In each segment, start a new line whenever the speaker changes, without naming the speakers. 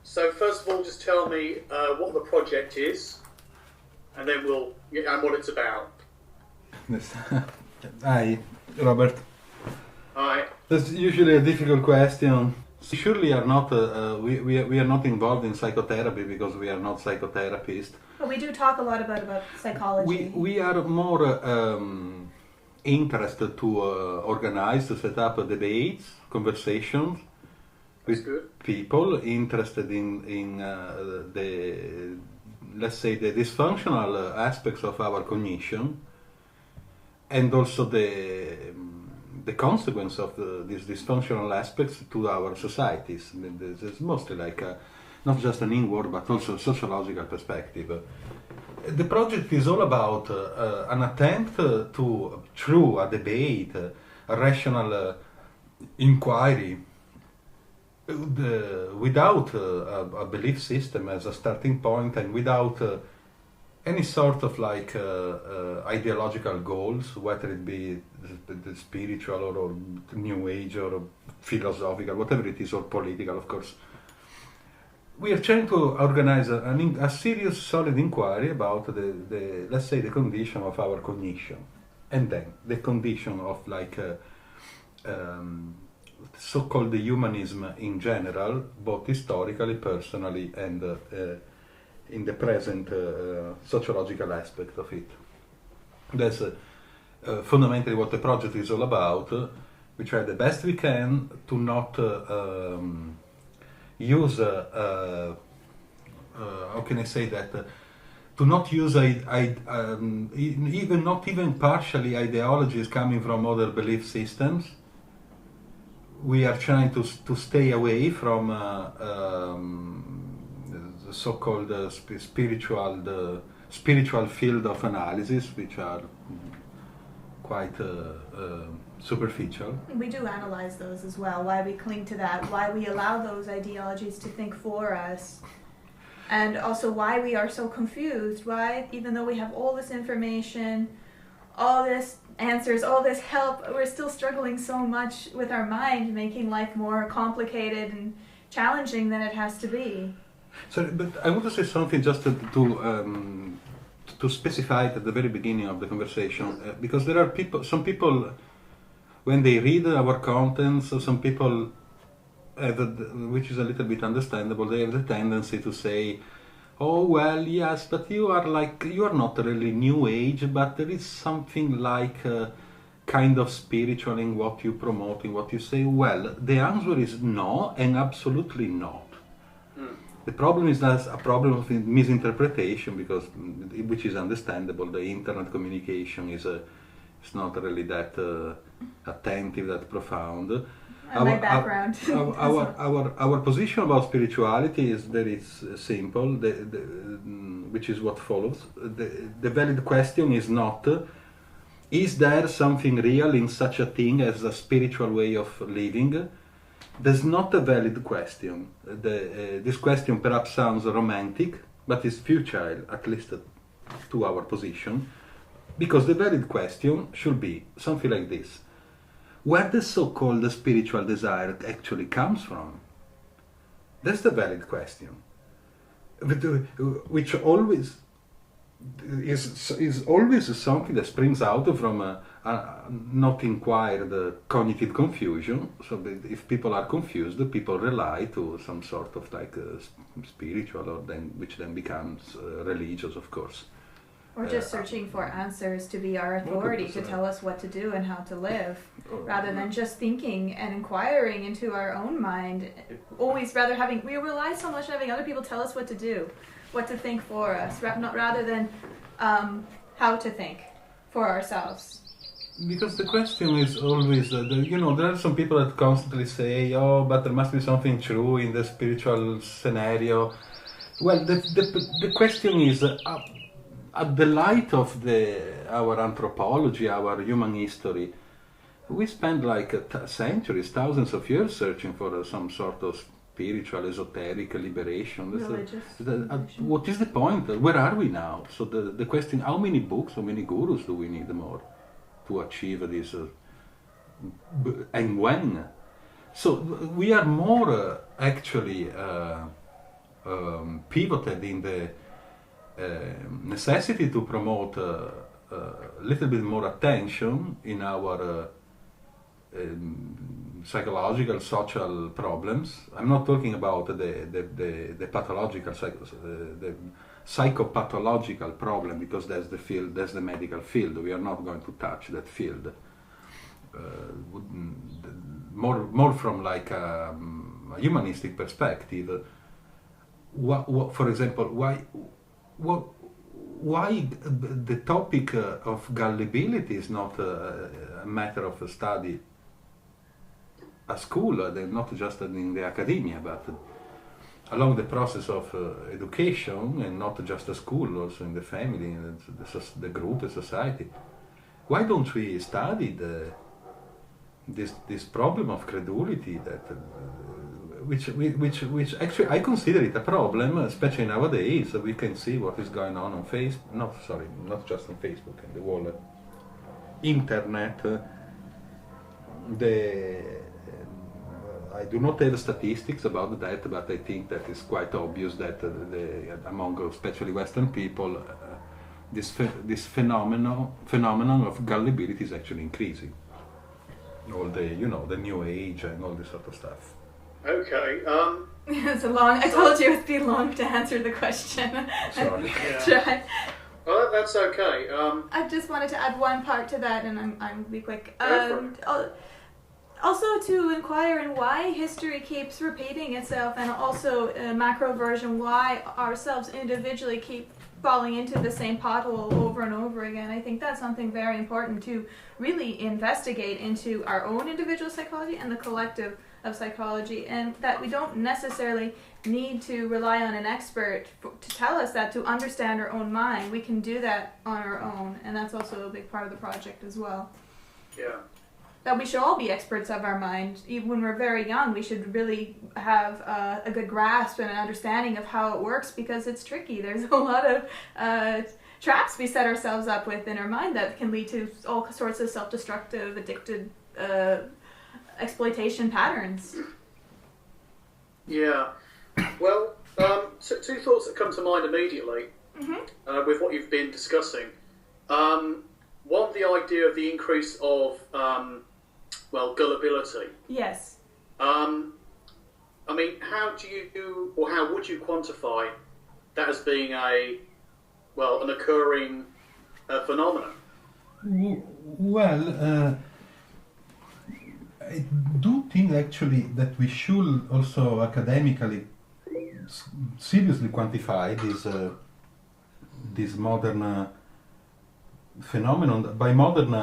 So first of all, just tell me what the project is, and then and what it's about.
Yes. Hi, Robert.
Hi.
That's usually a difficult question. Surely are not we are not involved in psychotherapy because we are not psychotherapists.
But we do talk a lot about psychology.
We are more interested to organize, to set up debates, conversations with people interested in the, let's say, the dysfunctional aspects of our cognition, and also the consequence of these dysfunctional aspects to our societies. I mean, this is mostly like not just an inward but also a sociological perspective. The project is all about an attempt to, through a debate, a rational inquiry, without a belief system as a starting point and without any sort of like ideological goals, whether it be the spiritual or new age or philosophical, whatever it is, or political, of course. We are trying to organize a serious, solid inquiry about the let's say, the condition of our cognition, and then the condition of like so-called humanism in general, both historically, personally, and in the present sociological aspect of it. That's fundamentally what the project is all about. We try the best we can to not use, how can I say that, to not use even partially ideologies coming from other belief systems. We are trying to stay away from the so-called spiritual field of analysis, which are quite superficial.
We do analyze those as well, why we cling to that, why we allow those ideologies to think for us, and also why we are so confused, why, even though we have all this information, all this answers, all this help, we're still struggling so much with our mind, making life more complicated and challenging than it has to be.
Sorry, but I want to say something just to specify it at the very beginning of the conversation, because there are some people, when they read our contents, some people, which is a little bit understandable, they have the tendency to say, oh well, yes, but you are not really new age, but there is something like kind of spiritual in what you promote, in what you say. Well, the answer is no, and absolutely not. The problem is that's a problem of misinterpretation, because, which is understandable. The internet communication is not really that attentive, that profound.
My background.
Our position about spirituality is very simple, which is what follows. The valid question is not, is there something real in such a thing as a spiritual way of living? That's not a valid question. This question perhaps sounds romantic, but is futile, at least to our position, because the valid question should be something like this. Where the so-called spiritual desire actually comes from? That's the valid question, which always is always something that springs out from not inquired cognitive confusion. So if people are confused, people rely to some sort of like spiritual, or which then becomes religious, of course.
Or just searching for answers to be our authority, to tell us what to do and how to live, rather than just thinking and inquiring into our own mind. Always we rely so much on having other people tell us what to do, what to think for us, rather than how to think for ourselves.
Because the question is always, there are some people that constantly say, oh, but there must be something true in the spiritual scenario. Well, the question is, at the light of our anthropology, our human history, we spend like centuries, thousands of years searching for some sort of spiritual, esoteric liberation. What is the point? Where are we now? So the question, how many books, how many gurus do we need more to achieve this? And when? So we are more actually pivoted in the necessity to promote a little bit more attention in our psychological, social problems. I'm not talking about the pathological, the psychopathological problem, because that's the field, that's the medical field. We are not going to touch that field. More from like a humanistic perspective. For example, why the topic of gullibility is not a matter of study at school, not just in the academia, but along the process of education, and not just at school, also in the family, the group, the society. Why don't we study this problem of credulity that which actually I consider it a problem, especially nowadays. We can see what is going on Facebook. Not just on Facebook and the whole internet. I do not have statistics about that, but I think that it's quite obvious that among especially Western people, this phenomenon of gullibility is actually increasing. All the new age and all this sort of stuff.
Okay.
It's a long. I told you it'd be long to answer the question.
Sorry.
Try.
Well, that's okay.
I just wanted to add one part to that, and I'm be quick. Also to inquire in why history keeps repeating itself, and also macro version why ourselves individually keep falling into the same pothole over and over again. I think that's something very important to really investigate into our own individual psychology and the collective of psychology, and that we don't necessarily need to rely on an expert to tell us that to understand our own mind. We can do that on our own, and that's also a big part of the project as well.
Yeah.
That we should all be experts of our mind. Even when we're very young, we should really have a good grasp and an understanding of how it works, because it's tricky. There's a lot of traps we set ourselves up with in our mind that can lead to all sorts of self-destructive, addicted exploitation patterns.
Yeah. Well, two thoughts that come to mind immediately with what you've been discussing. One, the idea of the increase of gullibility.
Yes.
I mean, how would you quantify that as being an occurring phenomenon?
Well, I do think actually that we should also academically seriously quantify this modern phenomenon. By modern,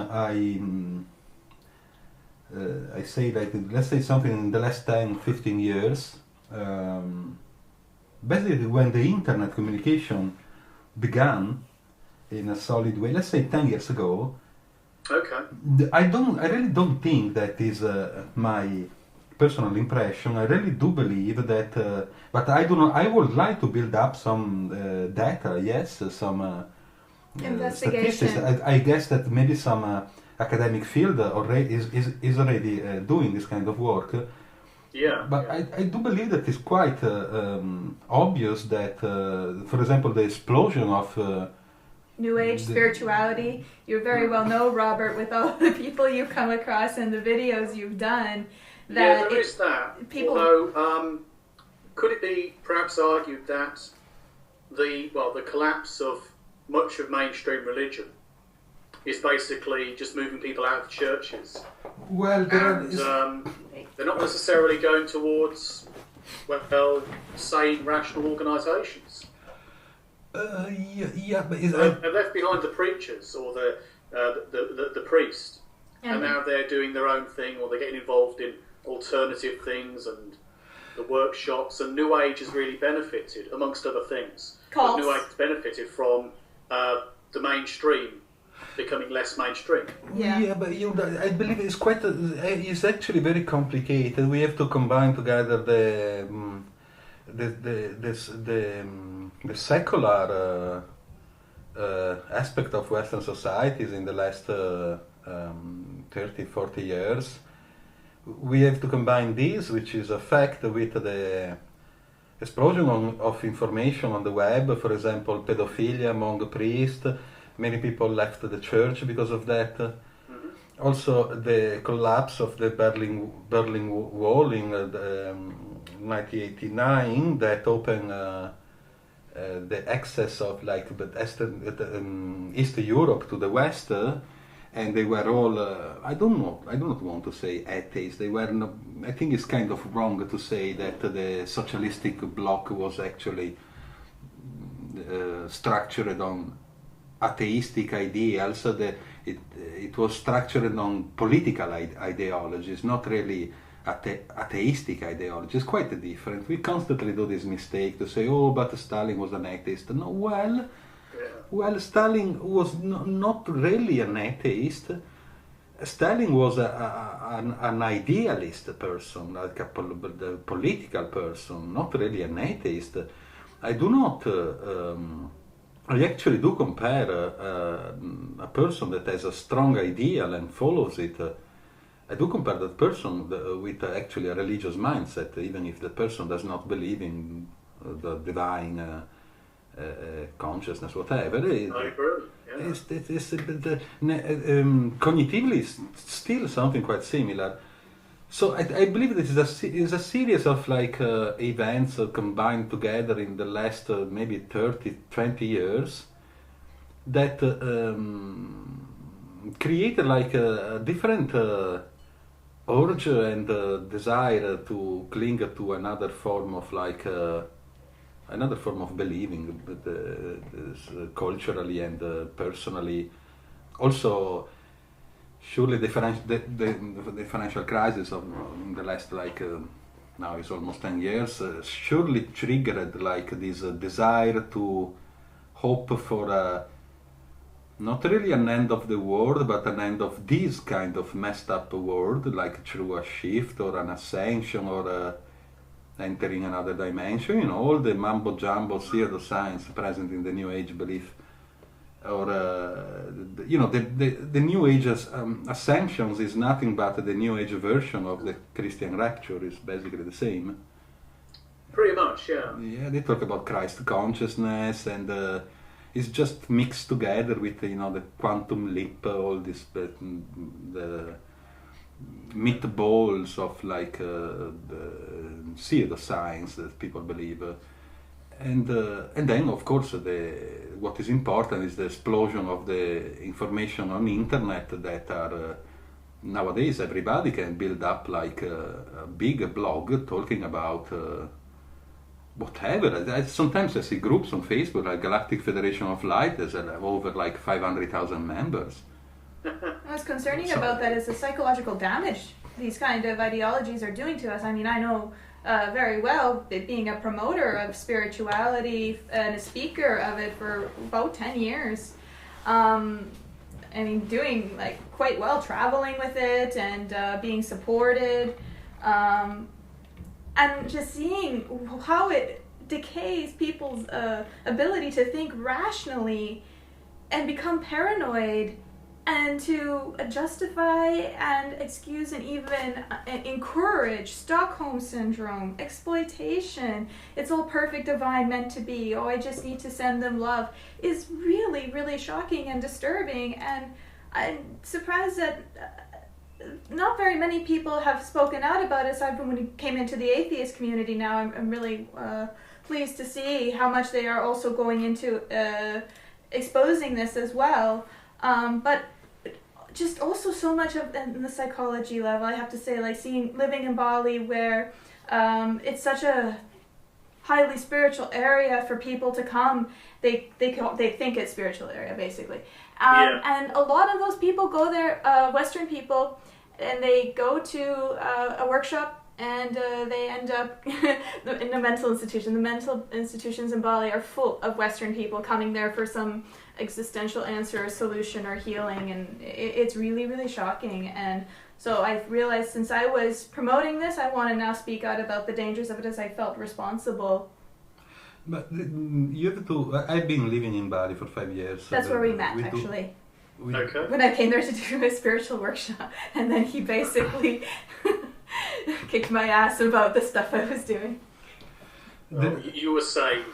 I say that, let's say something in the last 10, 15 years, basically when the internet communication began in a solid way, let's say 10 years ago.
Okay.
I really don't think that is my personal impression. I really do believe that, but I do not. I would like to build up some data. Yes, some
investigation.
Statistics. I guess that maybe some academic field already is already doing this kind of work.
Yeah.
But yeah. I do believe that it's quite obvious that, for example, the explosion of
New Age spirituality. You very well know, Robert, with all the people you've come across and the videos you've done. That
there is that.
People.
Although, could it be perhaps argued that the collapse of much of mainstream religion is basically just moving people out of churches?
Well,
they're not necessarily going towards sane, rational organisations.
Yeah, but
they're left behind the preachers or the priest, and now they're doing their own thing, or they're getting involved in alternative things and the workshops. And New Age has really benefited, amongst other things. But New Age has benefited from the mainstream becoming less mainstream.
Yeah, but I believe it's quite. It's actually very complicated. We have to combine together the secular aspect of Western societies in the last 30, 40 years. We have to combine this, which is a fact, with the explosion of information on the web, for example, pedophilia among priests. Many people left the church because of that. Also, the collapse of the Berlin Wall in 1989 that opened the access of East Europe to the West, and they were all I do not want to say atheists. They were not, I think it's kind of wrong to say that the socialistic bloc was actually structured on atheistic ideals. So it was structured on political ideologies, not really atheistic ideologies. Quite different. We constantly do this mistake to say, oh, but Stalin was an atheist. No, well, Stalin was not really an atheist. Stalin was an idealist person, like a political person, not really an atheist. I do not. I actually do compare a person that has a strong ideal and follows it. I do compare that person with actually a religious mindset, even if the person does not believe in the divine consciousness, whatever.
I agree. Yeah.
Cognitively, it's still something quite similar. So I believe this is a series of events combined together in the last maybe 20 years that created a different urge and desire to cling to another form of believing, culturally and personally. Also, surely the financial crisis of the last now it's almost 10 years surely triggered this desire to hope for not really an end of the world, but an end of this kind of messed up world, through a shift or an ascension or entering another dimension. All the mambo jumbo pseudoscience present in the New Age belief. Or the New Age ascensions is nothing but the New Age version of the Christian rapture. Is basically the same.
Pretty much, yeah.
Yeah, they talk about Christ consciousness, and it's just mixed together with the quantum leap, all this the meatballs of the pseudoscience that people believe. And then, of course, what is important is the explosion of the information on the internet that are nowadays everybody can build up a big blog talking about whatever. Sometimes I see groups on Facebook like Galactic Federation of Light that have over 500,000 members.
What's concerning about that is the psychological damage these kind of ideologies are doing to us. I mean, I know very well, being a promoter of spirituality and a speaker of it for about 10 years. Doing quite well, traveling with it and being supported, and just seeing how it decays people's ability to think rationally and become paranoid, and to justify and excuse and even encourage Stockholm Syndrome, exploitation, it's all perfect, divine, meant to be, oh, I just need to send them love, is really, really shocking and disturbing. And I'm surprised that not very many people have spoken out about it, aside from when he came into the atheist community. Now I'm really pleased to see how much they are also going into exposing this as well. But just also so much of the psychology level, I have to say, living in Bali, where it's such a highly spiritual area for people to come. They think it's spiritual area, basically. And a lot of those people go there, Western people, and they go to a workshop, and they end up in a mental institution. The mental institutions in Bali are full of Western people coming there for some existential answer or solution or healing, and it's really, really shocking. And so I've realized, since I was promoting this, I want to now speak out about the dangers of it, as I felt responsible.
But you have to. I've been living in Bali for 5 years.
That's where we met, actually.
Okay.
When I came there to do a spiritual workshop, and then he basically kicked my ass about the stuff I was doing.
You were saved.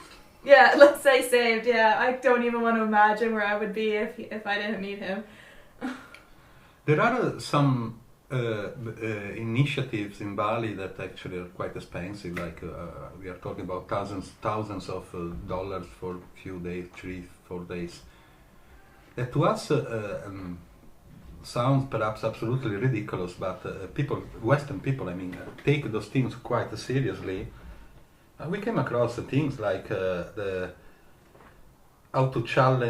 Yeah, let's say saved. Yeah, I don't even want to imagine where I would be if I didn't meet him.
There are some initiatives in Bali that actually are quite expensive. Like we are talking about thousands of dollars for a few days, 3-4 days. That to us sounds perhaps absolutely ridiculous, but Western people, I mean, take those things quite seriously. We came across things like how to channel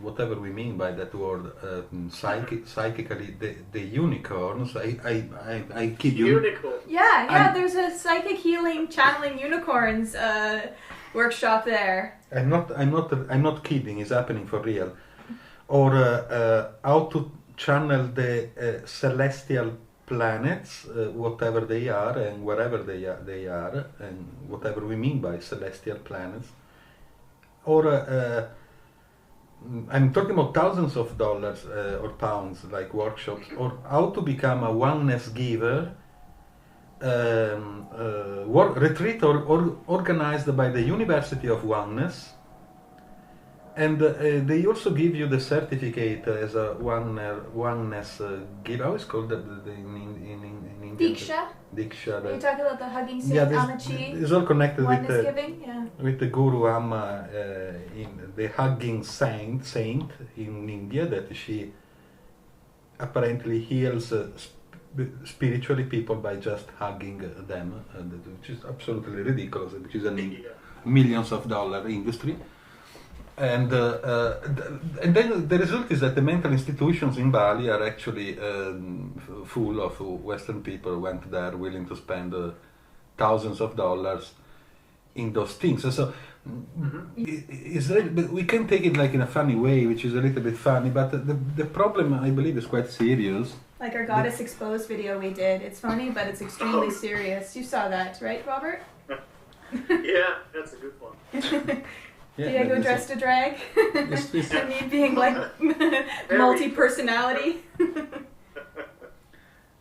whatever we mean by that word, psychically the unicorns. I kid you.
Unicorn.
Yeah. There's a psychic healing channeling unicorns workshop there.
I'm not kidding. It's happening for real. Or how to channel the celestial planets, whatever they are and wherever they are, and whatever we mean by celestial planets. Or I'm talking about thousands of dollars or pounds, like workshops, or how to become a oneness giver. Retreat organized by the University of Oneness, and they also give you the certificate as a oneness giver. How is called in Indian?
Diksha.
Diksha.
You're talking about the hugging saint, Amachi.
It's all connected
Oneness giving, yeah.
With the Guru Amma, in the hugging saint in India, that she apparently heals spiritually people by just hugging them, which is absolutely ridiculous, which is a millions of dollar industry. And then the result is that the mental institutions in Bali are actually full of Western people who went there willing to spend thousands of dollars in those things. So we can take it like in a funny way, which is a little bit funny, but the problem, I believe, is quite serious.
Like our Goddess Exposed video we did. It's funny, but it's extremely serious. You saw that, right, Robert?
Yeah, that's a good one.
Diego dressed to drag. And me being like multi-personality.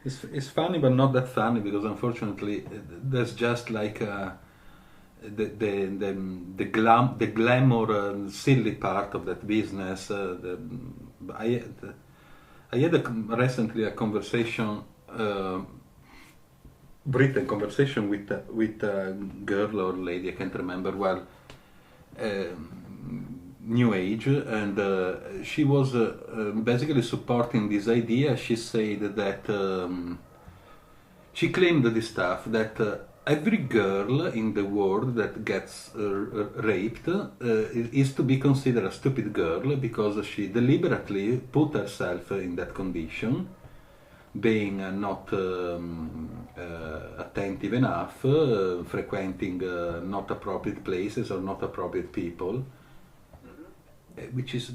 It's funny, but not that funny, because unfortunately there's just like the glamour silly part of that business. I had recently a conversation, written conversation with a girl or lady, I can't remember well, New Age, and she was basically supporting this idea. She said that she claimed this stuff, that every girl in the world that gets raped is to be considered a stupid girl because she deliberately put herself in that condition, being not attentive enough, frequenting not appropriate places or not appropriate people, which is...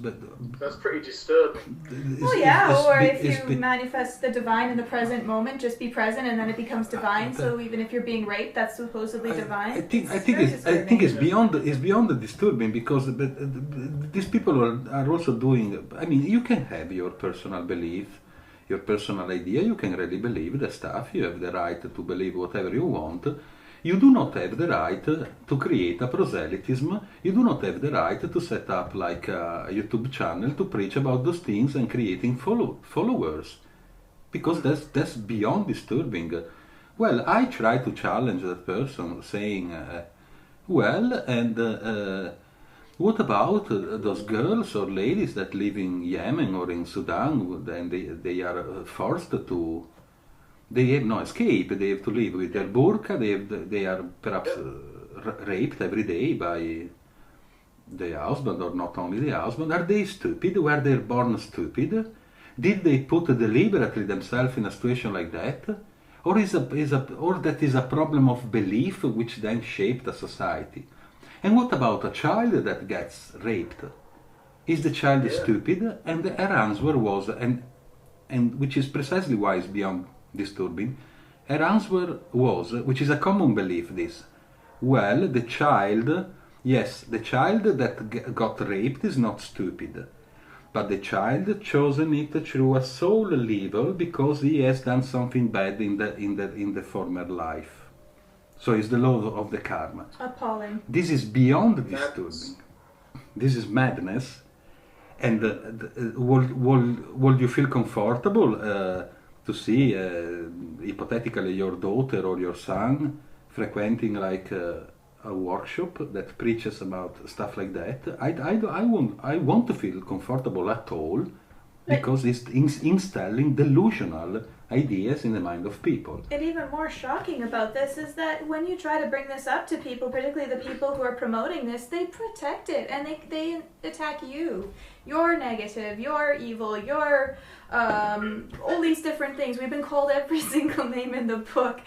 That's pretty disturbing.
If you manifest the divine in the present moment, just be present and then it becomes divine. So even if you're being raped, that's supposedly divine.
I think it's beyond the disturbing, because these people are also doing... I mean, you can have your personal belief, your personal idea, you can really believe the stuff, you have the right to believe whatever you want. You do not have the right to create a proselytism, you do not have the right to set up like a YouTube channel to preach about those things and creating followers, because that's beyond disturbing. Well, I try to challenge that person, saying, what about those girls or ladies that live in Yemen or in Sudan, and they are forced to... They have no escape, they have to live with their burqa, they are perhaps raped every day by the husband, or not only the husband. Are they stupid? Were they born stupid? Did they put deliberately themselves in a situation like that? Or that is a problem of belief which then shaped a society? And what about a child that gets raped? Is the child stupid? And her answer was, and which is precisely why it's beyond disturbing, her answer was, which is a common belief, this: well, the child that got raped is not stupid, but the child chosen it through a soul level because he has done something bad in the former life. So it's the law of the karma.
Appalling.
This is beyond disturbing. This is madness. And would you feel comfortable to see, hypothetically, your daughter or your son frequenting like a workshop that preaches about stuff like that? I want to feel comfortable at all, because it's installing delusional ideas in the mind of people.
And even more shocking about this is that when you try to bring this up to people, particularly the people who are promoting this, they protect it and they attack you. You're negative, you're evil, you're all these different things. We've been called every single name in the book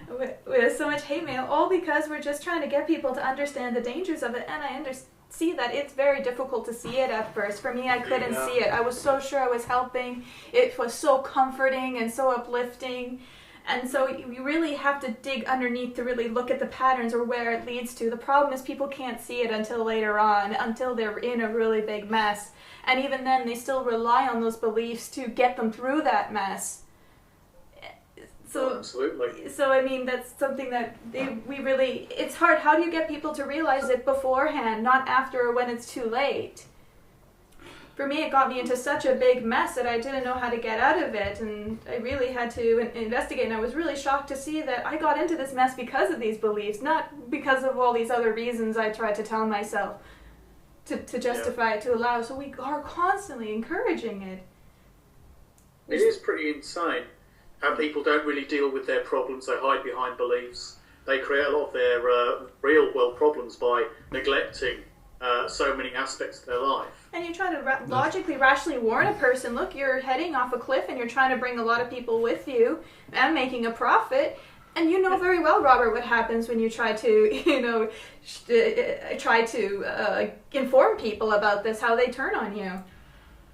with so much hate mail, all because we're just trying to get people to understand the dangers of it. And I see that it's very difficult to see it at first. For me, I couldn't see it. I was so sure I was helping. It was so comforting and so uplifting. And so you really have to dig underneath to really look at the patterns or where it leads to. The problem is people can't see it until later on, until they're in a really big mess. And even then, they still rely on those beliefs to get them through that mess. So,
absolutely.
So I mean, that's something that it's hard. How do you get people to realize it beforehand, not after when it's too late? For me, it got me into such a big mess that I didn't know how to get out of it, and I really had to investigate, and I was really shocked to see that I got into this mess because of these beliefs, not because of all these other reasons I tried to tell myself to justify it, to allow. So we are constantly encouraging it.
It is pretty insane how people don't really deal with their problems. They hide behind beliefs. They create a lot of their real world problems by neglecting so many aspects of their life.
And you try to logically, rationally warn a person, look, you're heading off a cliff and you're trying to bring a lot of people with you and making a profit. And you know very well, Robert, what happens when you try to, inform people about this, how they turn on you.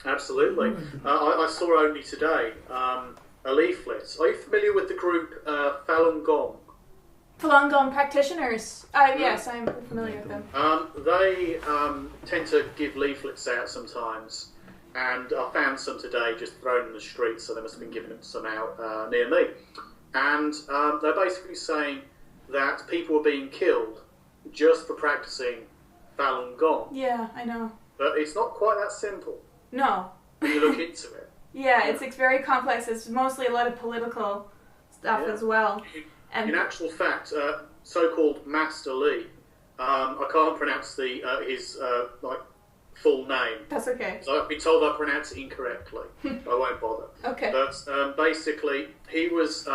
Absolutely. I saw only today a leaflet. Are you familiar with the group Falun Gong?
Falun Gong practitioners. Yes, I'm familiar with them.
They tend to give leaflets out sometimes, and I found some today just thrown in the street, so they must have been giving some out near me. And they're basically saying that people are being killed just for practicing Falun Gong.
Yeah, I know.
But it's not quite that simple.
No.
When you look into it.
Yeah, it's very complex. It's mostly a lot of political stuff as well.
In actual fact, so-called Master Lee, I can't pronounce his full name.
That's okay.
So I've been told I pronounce it incorrectly. I won't bother.
Okay.
But basically, he was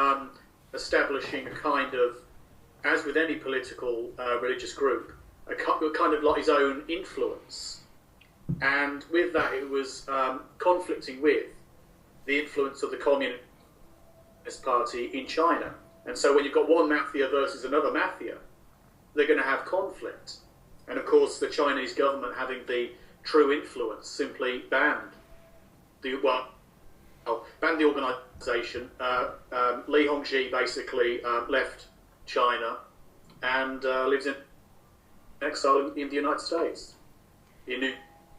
establishing a kind of, as with any political religious group, a kind of like his own influence. And with that, it was conflicting with the influence of the Communist Party in China. And so when you've got one mafia versus another mafia, they're going to have conflict. And of course, the Chinese government, having the true influence, simply banned the organisation. Li Hongzhi basically left China and lives in exile in the United States, in New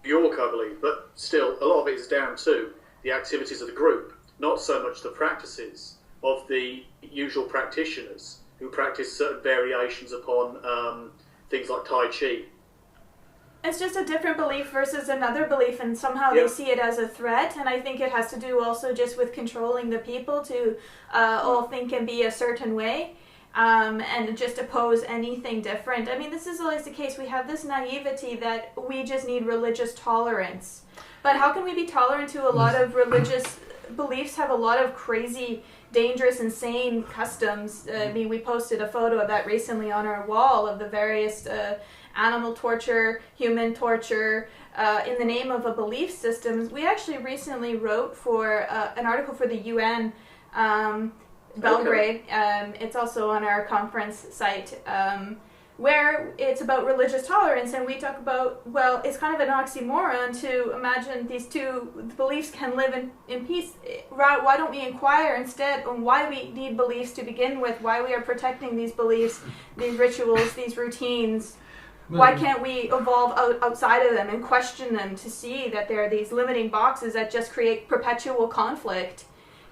York, I believe. But still, a lot of it is down to the activities of the group, not so much the practices of the usual practitioners who practice certain variations upon things like Tai Chi.
It's just a different belief versus another belief, and somehow they see it as a threat, and I think it has to do also just with controlling the people to all think and be a certain way, and just oppose anything different. I mean, this is always the case. We have this naivety that we just need religious tolerance. But how can we be tolerant to a lot of religious beliefs have a lot of crazy, dangerous, insane customs? I mean, we posted a photo of that recently on our wall of the various animal torture, human torture, in the name of a belief system. We actually recently wrote for an article for the UN, Belgrade. It's also on our conference site, where it's about religious tolerance, and we talk about, well, it's kind of an oxymoron to imagine these two beliefs can live in peace. Why don't we inquire instead on why we need beliefs to begin with, why we are protecting these beliefs, these rituals, these routines? Why can't we evolve outside of them and question them to see that there are these limiting boxes that just create perpetual conflict?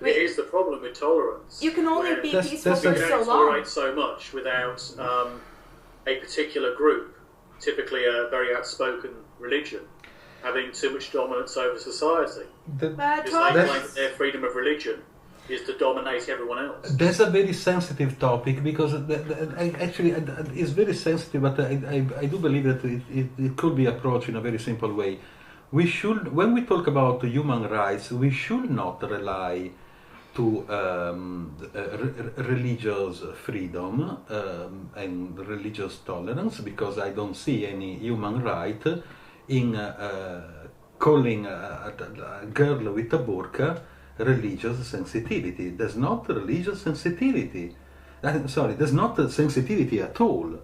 Here's the problem with tolerance.
You can only be peaceful
you
for
can
so
only
long.
tolerate so much without a particular group, typically a very outspoken religion, having too much dominance over society. Because they claim that their freedom of religion is to dominate everyone else.
That's a very sensitive topic, because actually it's very sensitive, but I do believe that it could be approached in a very simple way. We should, when we talk about human rights, we should not rely to religious freedom and religious tolerance, because I don't see any human right in calling a girl with a burqa religious sensitivity. There's not religious sensitivity. Sorry, there's not sensitivity at all.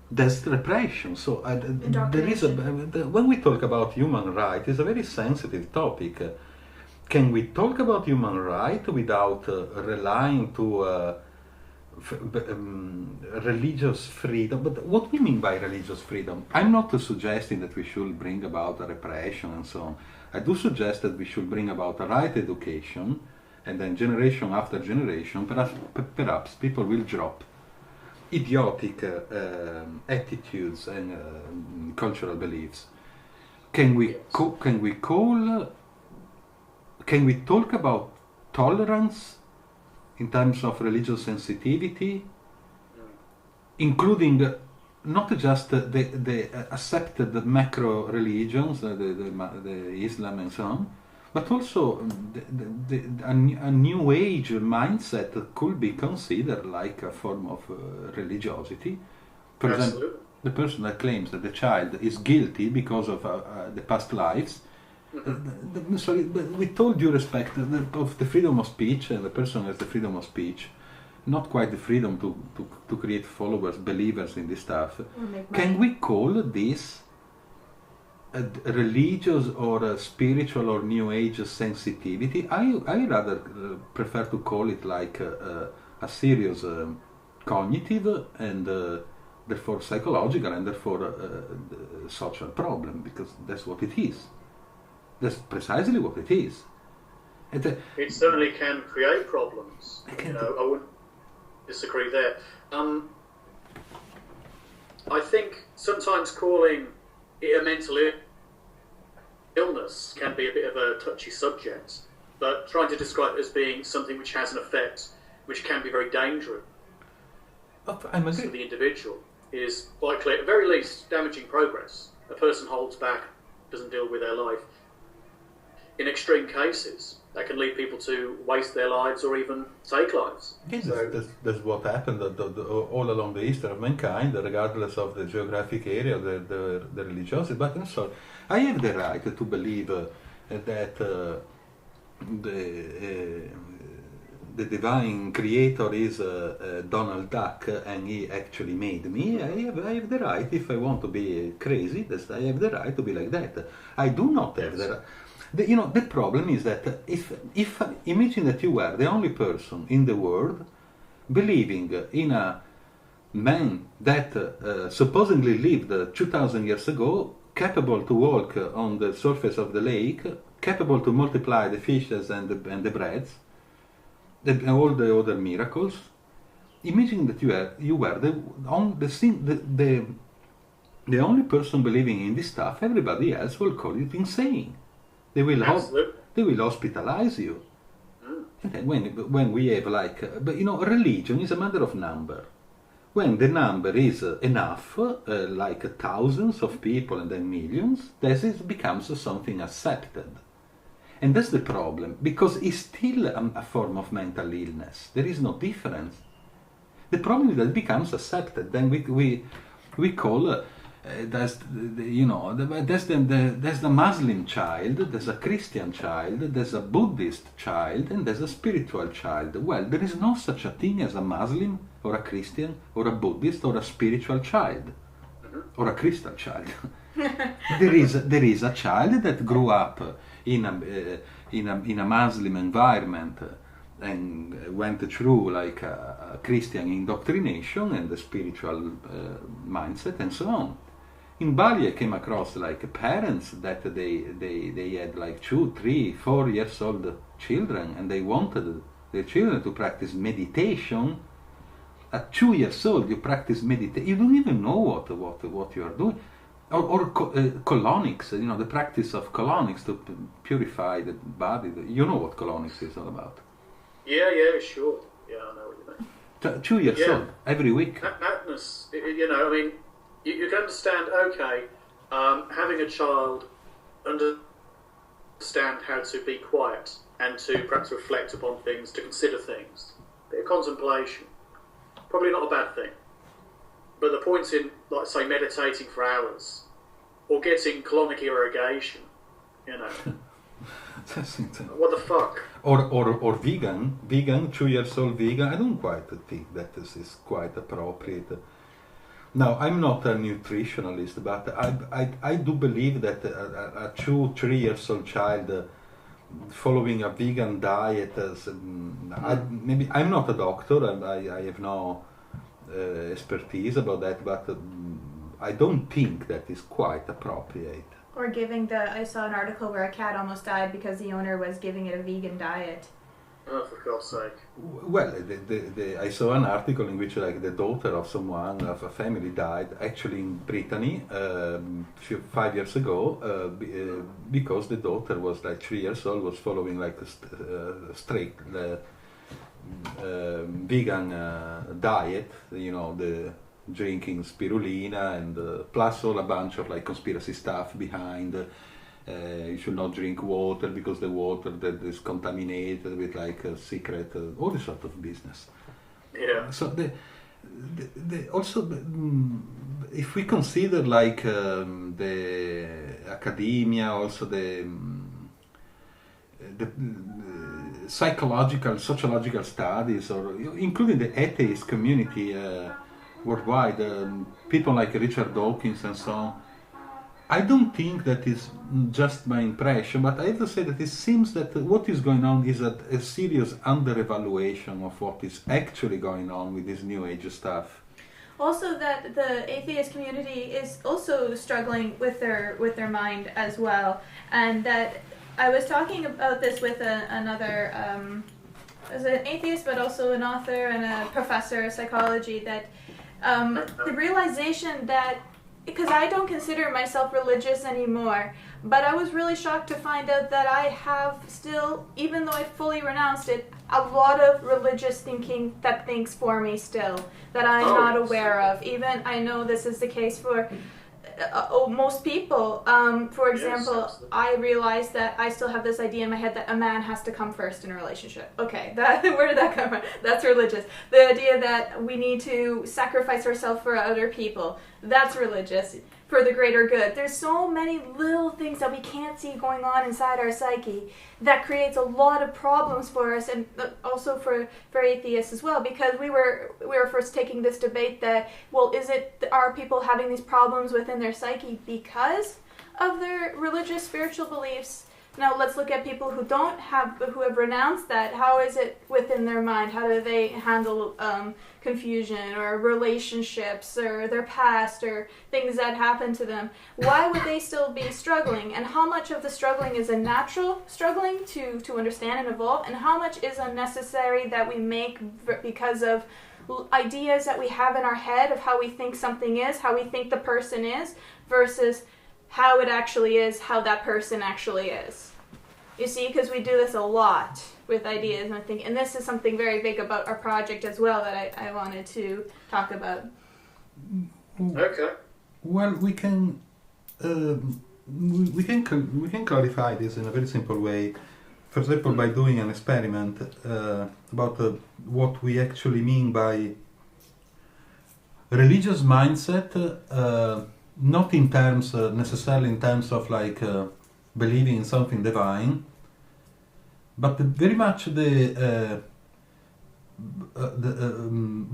There's repression. So there is when we talk about human rights, it's a very sensitive topic. Can we talk about human rights without relying to religious freedom? But what we mean by religious freedom? I'm not suggesting that we should bring about a repression and so on. I do suggest that we should bring about a right education, and then generation after generation, perhaps people will drop idiotic attitudes and cultural beliefs. Can we talk about tolerance in terms of religious sensitivity, including not just the accepted macro religions, the Islam and so on, but also a new age mindset could be considered like a form of religiosity. For example, the person that claims that the child is guilty because of the past lives, sorry, but with all due respect of the freedom of speech, and the person has the freedom of speech, not quite the freedom to create followers, believers in this stuff. Can we call this a religious or a spiritual or new age sensitivity? I rather prefer to call it like a serious cognitive and therefore psychological and therefore social problem, because that's what it is. That's precisely what it is.
It certainly can create problems. I wouldn't disagree there. I think sometimes calling it a mental illness can be a bit of a touchy subject, but trying to describe it as being something which has an effect which can be very dangerous to the individual is quite clear. At the very least, damaging progress. A person holds back, doesn't deal with their life. In extreme cases, that can lead people to waste their lives or even take lives.
Yes, that's what happened all along the history of mankind, regardless of the geographic area, the religiosity. But I'm sorry, I have the right to believe that the divine creator is Donald Duck and he actually made me. I have the right, if I want to be crazy, I have the right to be like that. I do not have the right. The problem is that if imagine that you were the only person in the world believing in a man that supposedly lived 2,000 years ago, capable to walk on the surface of the lake, capable to multiply the fishes and the breads, all the other miracles. Imagine that you were the only person believing in this stuff. Everybody else will call it insane. They will hospitalize you. And then when we have but religion is a matter of number. When the number is enough, like thousands of people and then millions, this becomes something accepted. And that's the problem, because it's still a form of mental illness. There is no difference. The problem is that it becomes accepted. Then we call there's the Muslim child, there's a Christian child, there's a Buddhist child, and there's a spiritual child. Well, there is no such a thing as a Muslim or a Christian or a Buddhist or a spiritual child or a crystal child. there is a child that grew up in a Muslim environment and went through like a Christian indoctrination and the spiritual mindset and so on. in Bali I came across like parents that they had like 2, 3, 4 years old children, and they wanted their children to practice meditation. At 2 years old, you practice meditation. You don't even know what you are doing. Or colonics, the practice of colonics to purify the body. You know what colonics is all about?
Yeah, sure. Yeah, I know what you mean.
2 years old, every week.
Madness, I mean, you can understand, okay, having a child understand how to be quiet and to perhaps reflect upon things, to consider things. A bit of contemplation. Probably not a bad thing. But the points in, like, say, meditating for hours or getting colonic irrigation, what the fuck?
Or vegan, 2 years old vegan. I don't quite think that this is quite appropriate. Now, I'm not a nutritionalist, but I do believe that a 2, 3 years old child following a vegan diet, maybe I'm not a doctor and I have no expertise about that, but I don't think that is quite appropriate.
Or I saw an article where a cat almost died because the owner was giving it a vegan diet.
Oh, for God's sake.
Well, I saw an article in which like the daughter of a family died, actually in Brittany, 5 years ago, because the daughter was like 3 years old, was following like a strict vegan diet, the drinking spirulina and plus all a bunch of like conspiracy stuff behind. You should not drink water because the water that is contaminated with like a secret, all this sort of business.
Yeah.
So also if we consider like the academia, also the psychological, sociological studies, or including the atheist community worldwide, people like Richard Dawkins and so on, I don't think that is just my impression, but I have to say that it seems that what is going on is a serious under-evaluation of what is actually going on with this New Age stuff.
Also, that the atheist community is also struggling with their mind as well, and that I was talking about this with another, as an atheist, but also an author and a professor of psychology, that the realization that, because I don't consider myself religious anymore, but I was really shocked to find out that I have still, even though I fully renounced it, a lot of religious thinking that thinks for me still, that I'm not aware of. Even I know this is the case for most people. For example, yes, I realized that I still have this idea in my head that a man has to come first in a relationship. Okay, where did that come from? That's religious. The idea that we need to sacrifice ourselves for other people, that's religious. For the greater good. There's so many little things that we can't see going on inside our psyche that creates a lot of problems for us, and also for atheists as well, because we were first taking this debate that, well, are people having these problems within their psyche because of their religious spiritual beliefs? Now let's look at people who have renounced that. How is it within their mind? How do they handle confusion or relationships or their past or things that happen to them? Why would they still be struggling? And how much of the struggling is a natural struggling to understand and evolve? And how much is unnecessary that we make because of ideas that we have in our head of how we think something is, how we think the person is, versus how it actually is, how that person actually is. You see, because we do this a lot with ideas, and this is something very big about our project as well that I wanted to talk about.
Okay.
Well, we can clarify this in a very simple way. For example, by doing an experiment about what we actually mean by religious mindset. Not in terms, necessarily in terms of like believing in something divine, but very much the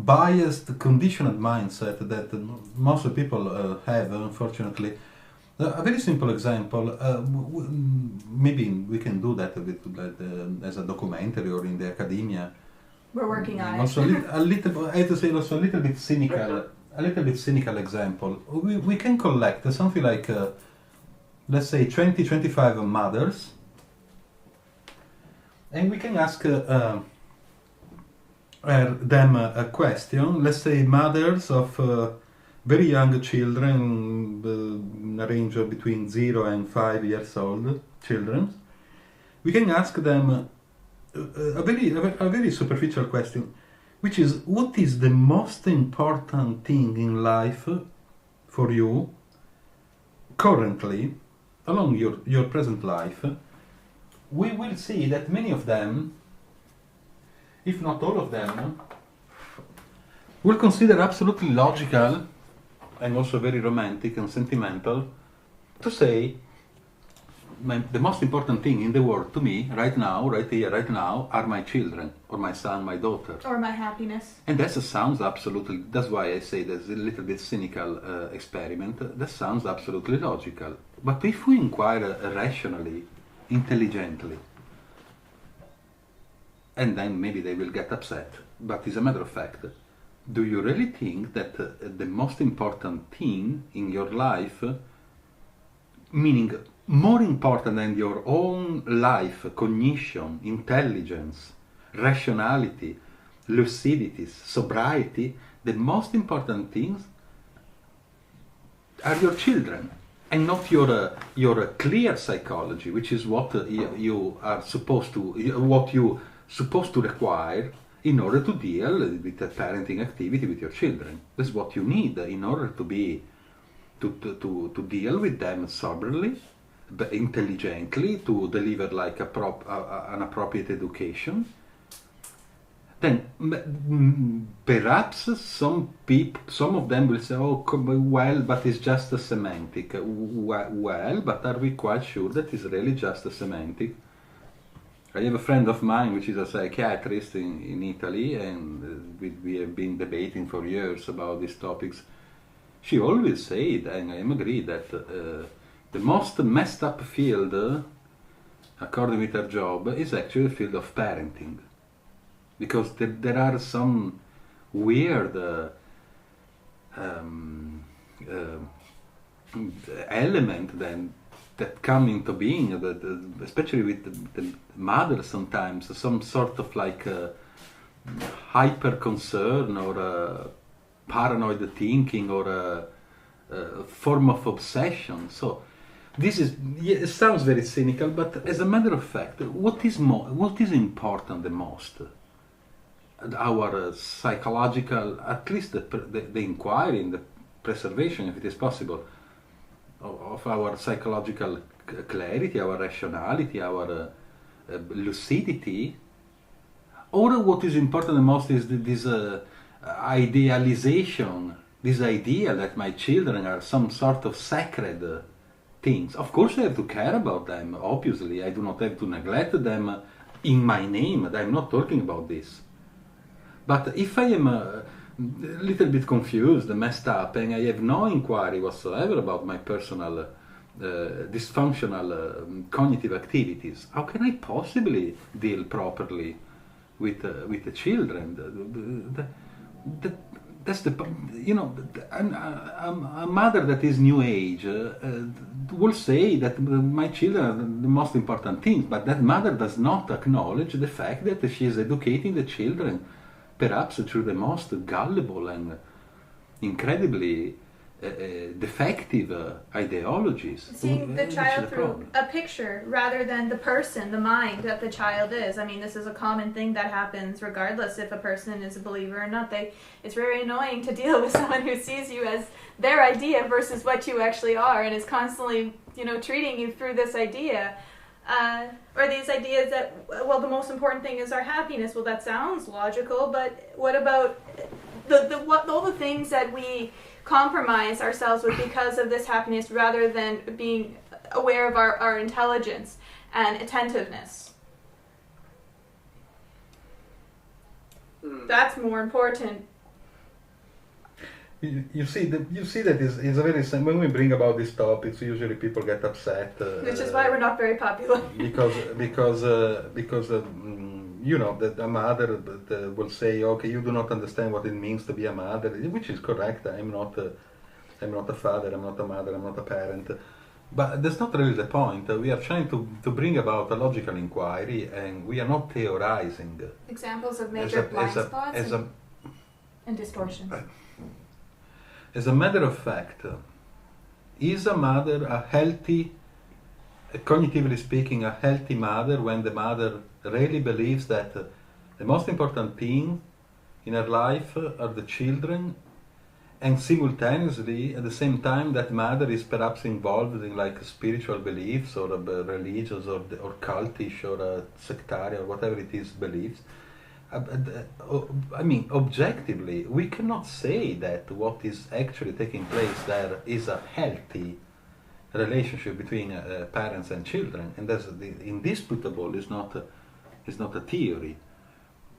biased, conditioned mindset that most people have, unfortunately. A very simple example, maybe we can do that as a documentary or in the academia.
We're working on
also
it.
I have to say, also a little bit cynical. a little bit cynical example. We can collect something like, let's say, 20-25 mothers, and we can ask them a question. Let's say mothers of very young children, in a range of between 0 and 5 years old children. We can ask them a very superficial question, which is, what is the most important thing in life for you currently, along your present life? We will see that many of them, if not all of them, will consider absolutely logical and also very romantic and sentimental to say, the most important thing in the world to me right now, right here, right now, are my children, or my son, my daughter.
Or my happiness.
And that sounds absolutely, that's why I say that's a little bit cynical experiment. That sounds absolutely logical. But if we inquire rationally, intelligently, and then maybe they will get upset, but as a matter of fact, do you really think that the most important thing in your life, meaning more important than your own life, cognition, intelligence, rationality, lucidity, sobriety, the most important things are your children, and not your clear psychology, which is what you are supposed to, what you supposed to require in order to deal with the parenting activity with your children. That's what you need in order to be to deal with them soberly, intelligently, to deliver like an appropriate education. Then perhaps some of them will say, oh well, but it's just a semantic. Well, but are we quite sure that it's really just a semantic? I have a friend of mine which is a psychiatrist in Italy, and we have been debating for years about these topics. She always said, and I agree, that the most messed up field, according with her job, is actually the field of parenting. Because there are some weird element then that come into being, especially with the mother sometimes, some sort of like hyper concern or paranoid thinking or a form of obsession. So this is, it sounds very cynical, but as a matter of fact, what is important the most? Our psychological, at least the inquiry and the preservation, if it is possible, of our psychological clarity, our rationality, our lucidity, or what is important the most is this idealization, this idea that my children are some sort of sacred things. Of course I have to care about them, obviously. I do not have to neglect them in my name. I'm not talking about this. But if I am a little bit confused, messed up, and I have no inquiry whatsoever about my personal dysfunctional cognitive activities, how can I possibly deal properly with the children? That's the, you know, a mother that is new age will say that my children are the most important thing, but that mother does not acknowledge the fact that she is educating the children perhaps through the most gullible and incredibly defective ideologies.
Seeing the child through a picture rather than the person, the mind that the child is. I mean, this is a common thing that happens regardless if a person is a believer or not. It's very annoying to deal with someone who sees you as their idea versus what you actually are, and is constantly, treating you through this idea. Or these ideas that, well, the most important thing is our happiness. Well, that sounds logical, but what about all the things that we compromise ourselves with because of this happiness rather than being aware of our intelligence and attentiveness? That's more important.
You see that is a very, when we bring about these topics, usually people get upset.
Which is why we're not very popular.
because you know, that a mother will say, okay, you do not understand what it means to be a mother, which is correct. I'm not a father, I'm not a mother, I'm not a parent. But that's not really the point. We are trying to bring about a logical inquiry, and we are not theorizing.
Examples of major blind spots and distortions.
As a matter of fact, is a mother a healthy, cognitively speaking, a healthy mother when the mother really believes that the most important thing in her life are the children, and simultaneously, at the same time, that mother is perhaps involved in like spiritual beliefs or religious or cultish or sectarian or whatever it is beliefs? I mean, objectively, we cannot say that what is actually taking place there is a healthy relationship between parents and children, and that's indisputable. Is not a theory.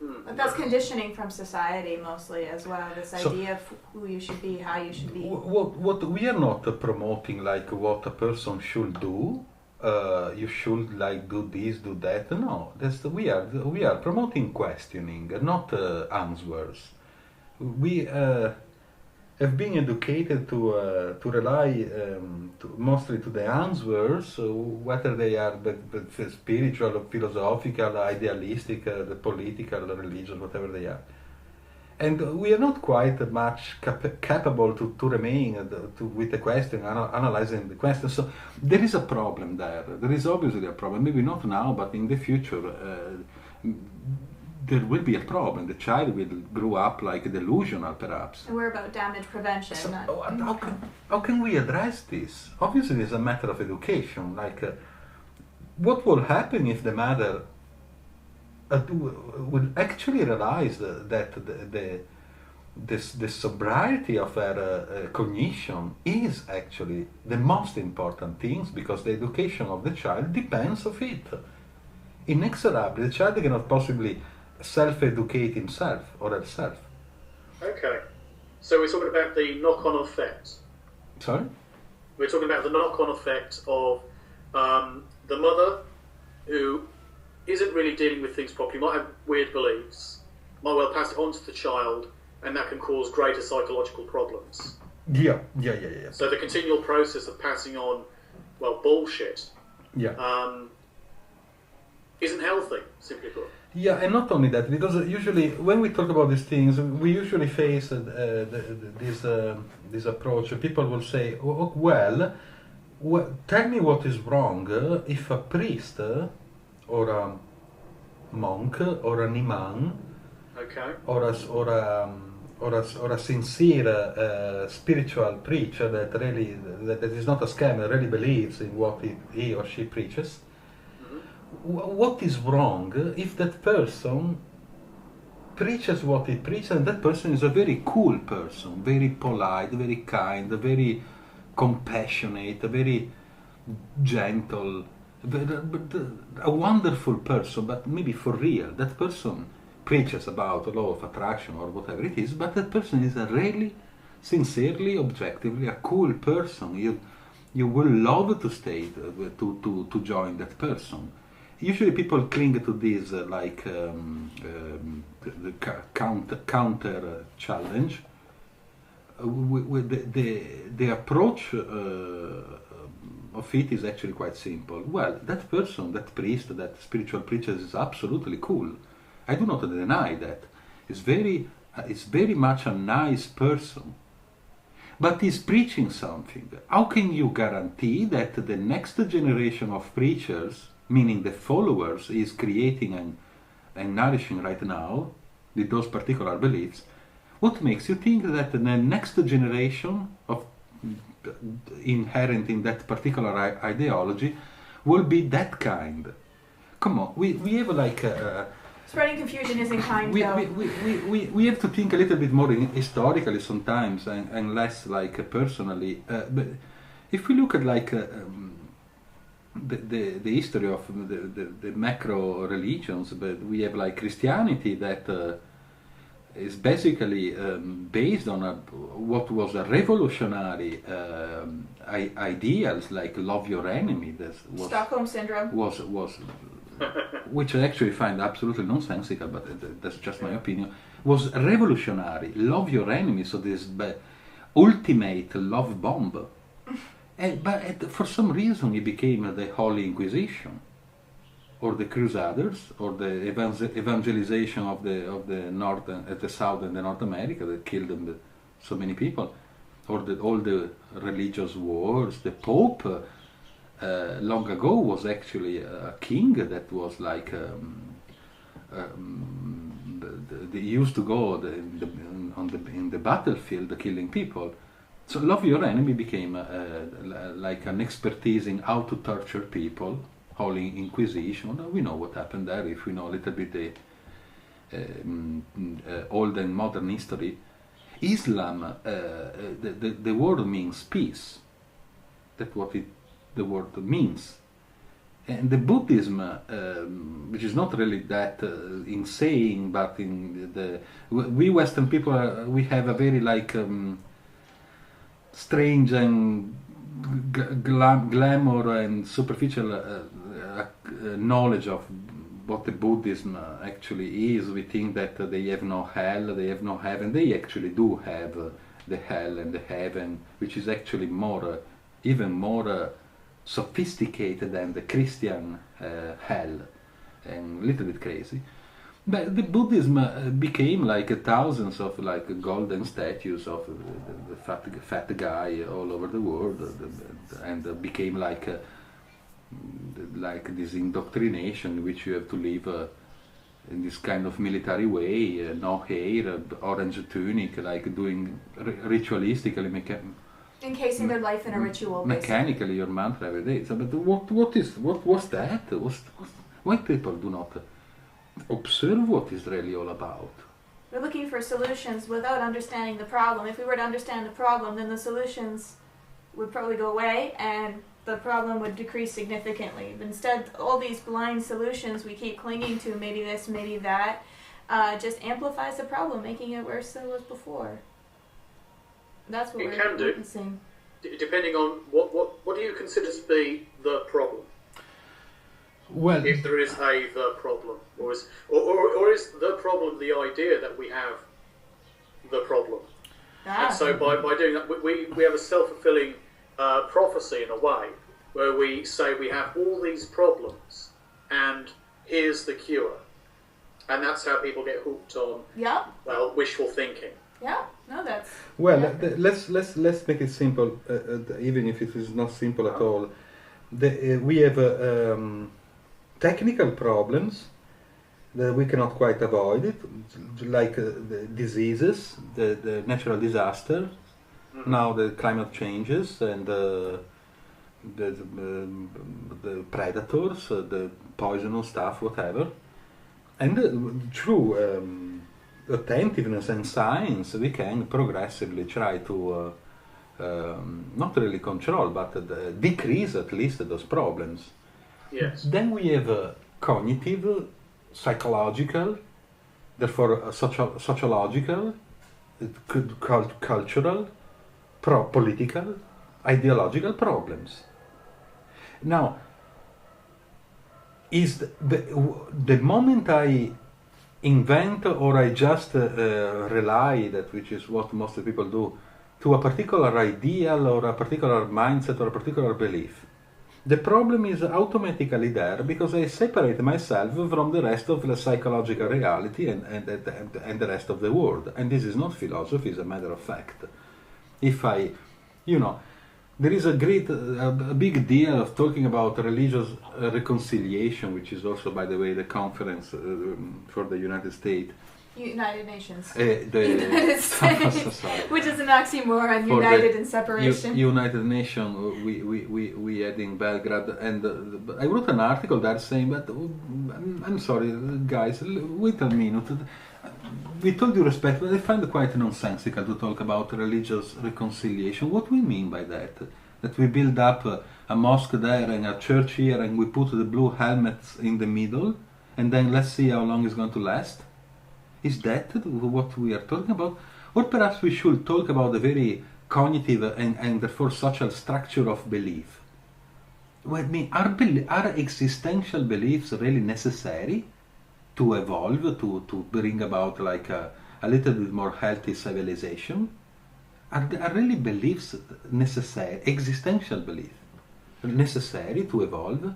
But that's conditioning from society mostly as well. This idea of who you should be, how you should be.
What we are not promoting like what a person should do. You should like do this, do that. No, we are promoting questioning, not answers. We have been educated to rely mostly to the answers, whether they are spiritual, or philosophical, idealistic, political, religious, whatever they are. And we are not quite much capable to remain with the question, analyzing the question. So there is a problem there. There is obviously a problem. Maybe not now, but in the future, there will be a problem. The child will grow up like delusional, perhaps.
And we're about damage prevention.
So, how can we address this? Obviously, it's a matter of education. Like, what will happen if the mother would actually realize that the sobriety of her cognition is actually the most important thing, because the education of the child depends on it. Inexorably, the child cannot possibly self-educate himself or herself.
Okay. So we're talking about the knock-on effect.
Sorry?
We're talking about the knock-on effect of the mother who isn't really dealing with things properly, might have weird beliefs, might well pass it on to the child, and that can cause greater psychological problems.
Yeah.
So the continual process of passing on, well, bullshit, isn't healthy, simply put.
Yeah, and not only that, because usually when we talk about these things, we usually face this approach. People will say, well, tell me what is wrong if a priest or a monk or an imam,
okay,
or a sincere spiritual preacher that is not a scammer, really believes in what he or she preaches. What is wrong if that person preaches what he preaches, and that person is a very cool person, very polite, very kind, very compassionate, very gentle, a wonderful person, but maybe for real. That person preaches about the law of attraction or whatever it is, but that person is a really, sincerely, objectively a cool person. You will love to stay to join that person. Usually people cling to this the counter challenge. The approach of it is actually quite simple. Well, that person, that priest, that spiritual preacher is absolutely cool. I do not deny that. It's very much a nice person. But he's preaching something. How can you guarantee that the next generation of preachers, meaning the followers is creating and nourishing right now with those particular beliefs, what makes you think that the next generation of inherent in that particular ideology will be that kind? Come on, we have like
spreading confusion isn't kind,
we have to think a little bit more historically sometimes and less like personally. But if we look at like the history of the macro religions, but we have like Christianity that is basically based on what was a revolutionary ideals, like love your enemy. That was
Stockholm syndrome.
Was which I actually find absolutely nonsensical, but that's just my opinion, was revolutionary. Love your enemy, so this ultimate love bomb. But for some reason it became the Holy Inquisition, or the Crusaders, or the evangelization of the North, the South and the North America that killed them, so many people, or all the religious wars. The Pope long ago was actually a king that was like they used to go in the battlefield killing people. So love your enemy became like an expertise in how to torture people. Holy Inquisition. We know what happened there if we know a little bit the old and modern history. Islam, the word means peace. That's what the word means. And the Buddhism, which is not really that insane, but we Western people we have a very like strange and glamour and superficial knowledge of what the Buddhism actually is. We think that they have no hell, they have no heaven. They actually do have the hell and the heaven, which is actually even more sophisticated than the Christian hell, and a little bit crazy. But the Buddhism became like thousands of like golden statues of the fat guy all over the world, and became like this indoctrination in which you have to live in this kind of military way, no hair, orange tunic, like doing ritualistically,
encasing their life in a ritual,
mechanically your mantra every day. So, but what was that? Why people do not observe what is really all about?
We're looking for solutions without understanding the problem. If we were to understand the problem, then the solutions would probably go away and the problem would decrease significantly. But instead, all these blind solutions we keep clinging to, maybe this, maybe that, just amplifies the problem, making it worse than it was before. That's what we're witnessing.
Depending on what do you consider to be the problem?
Well,
if there is the problem, or is the problem the idea that we have the problem? And so by doing that, we have a self-fulfilling prophecy in a way, where we say we have all these problems, and here's the cure, and that's how people get hooked on.
Yeah.
Well, wishful thinking.
Yeah. No, that's.
Well, let's make it simple, even if it is not simple at all. We have technical problems that we cannot quite avoid it, like the diseases, the natural disaster. Mm-hmm. Now the climate changes and the predators, the poisonous stuff, whatever. And through attentiveness and science, we can progressively try to not really control, but decrease at least those problems.
Yes.
Then we have cognitive, psychological, therefore sociological, cultural, political, ideological problems. Now, is the moment I invent or I just rely, that which is what most people do, to a particular ideal or a particular mindset or a particular belief, the problem is automatically there because I separate myself from the rest of the psychological reality and the rest of the world. And this is not philosophy, it's a matter of fact. If I, there is a big deal of talking about religious reconciliation, which is also, by the way, the conference for the United States.
United Nations.
United
States, which is an oxymoron, for united in separation.
United Nations we had in Belgrade, and I wrote an article there saying, but I'm sorry guys, wait a minute. With all due respect, but I find it quite nonsensical to talk about religious reconciliation. What do we mean by that? That we build up a mosque there and a church here and we put the blue helmets in the middle and then let's see how long it's going to last? Is that what we are talking about? Or perhaps we should talk about the very cognitive and therefore social structure of belief. Well, I mean, are existential beliefs really necessary to evolve, to bring about like a little bit more healthy civilization? Are really beliefs necessary, existential beliefs, necessary to evolve,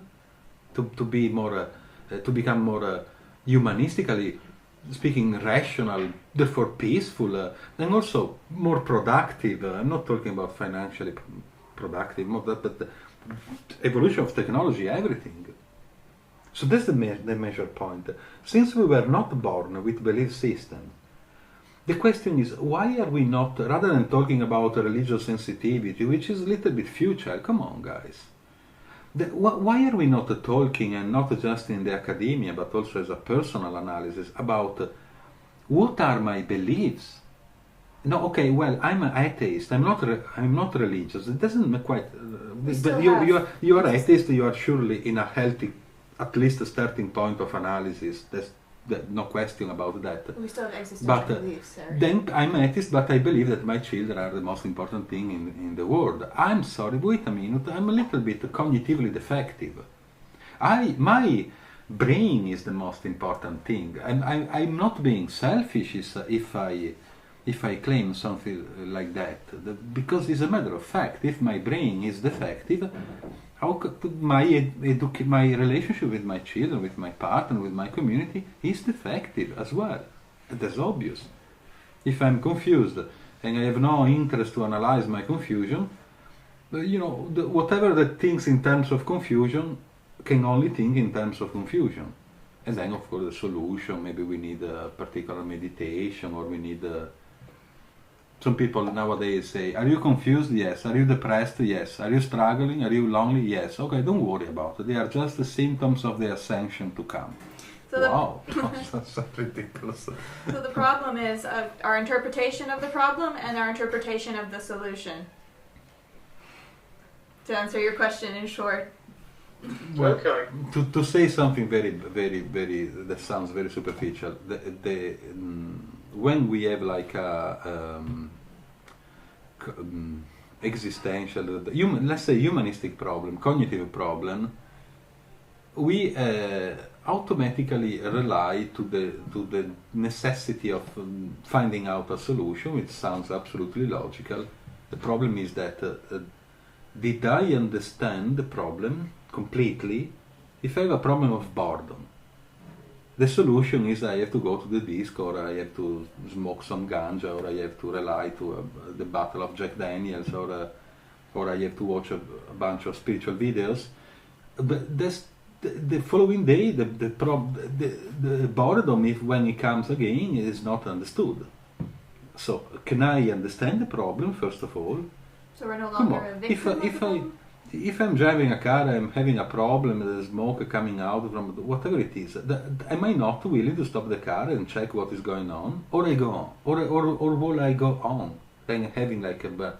to be more, to become more humanistically speaking, rational, therefore peaceful, and also more productive? I'm not talking about financially productive, more but the evolution of technology, everything. So that's the major point. Since we were not born with belief system, the question is, why are we not, rather than talking about religious sensitivity, which is a little bit futile, come on guys, why are we not talking, and not just in the academia, but also as a personal analysis, about what are my beliefs? No, okay, well, I'm an atheist. I'm not religious. It doesn't quite. But you are atheist. You are surely in a healthy, at least a starting point of analysis. There's no question about that.
We still have existential beliefs, sir.
Then I'm atheist, but I believe that my children are the most important thing in the world. I'm sorry, wait a minute. I'm a little bit cognitively defective. My brain is the most important thing. I'm not being selfish if I claim something like that, because it's a matter of fact. If my brain is defective, how could my relationship with my children, with my partner, with my community is defective as well? That's obvious. If I'm confused and I have no interest to analyze my confusion, whatever that thinks in terms of confusion can only think in terms of confusion. And then, of course, the solution, maybe we need a particular meditation, or we need some people nowadays say, are you confused? Yes. Are you depressed? Yes. Are you struggling? Are you lonely? Yes. Okay, don't worry about it. They are just the symptoms of the ascension to come. So wow, that's ridiculous.
So the problem is our interpretation of the problem and our interpretation of the solution. To answer your question in short.
Well, okay. To say something very, very, very, that sounds very superficial, when we have like a existential, let's say humanistic problem, cognitive problem, we automatically rely to the necessity of finding out a solution, which sounds absolutely logical. The problem is that did I understand the problem completely? If I have a problem of boredom, the solution is I have to go to the disc, or I have to smoke some ganja, or I have to rely to the Battle of Jack Daniels, or I have to watch a bunch of spiritual videos. But the following day, the boredom, when it comes again, is not understood. So can I understand the problem first of all?
So we're no longer a victim
If I'm driving a car, I'm having a problem, there's smoke coming out from whatever it is, am I not willing to stop the car and check what is going on? Or I go on? Or will I go on? Then having like an